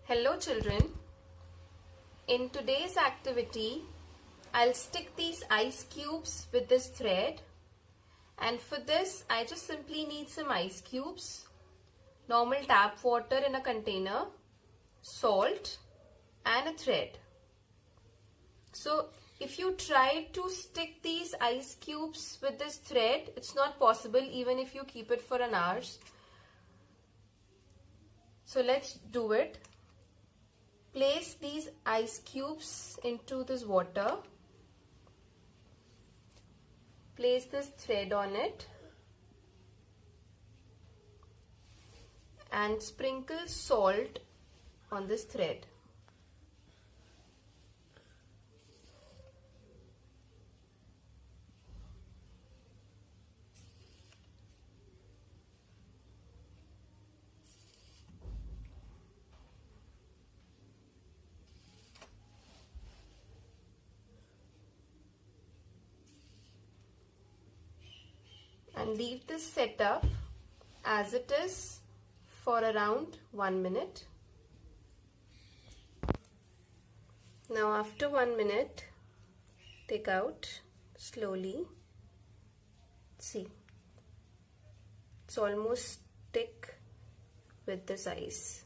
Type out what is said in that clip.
Hello children, in today's activity I'll stick these ice cubes with this thread, and for this I just simply need some ice cubes, normal tap water in a container, salt and a thread. So if you try to stick these ice cubes with this thread, it's not possible even if you keep it for an hour. So let's do it. Place these ice cubes into this water. Place this thread on it and sprinkle salt on this thread. And leave this setup as it is for around 1 minute. Now after 1 minute, take out slowly. See, it's almost thick with this ice.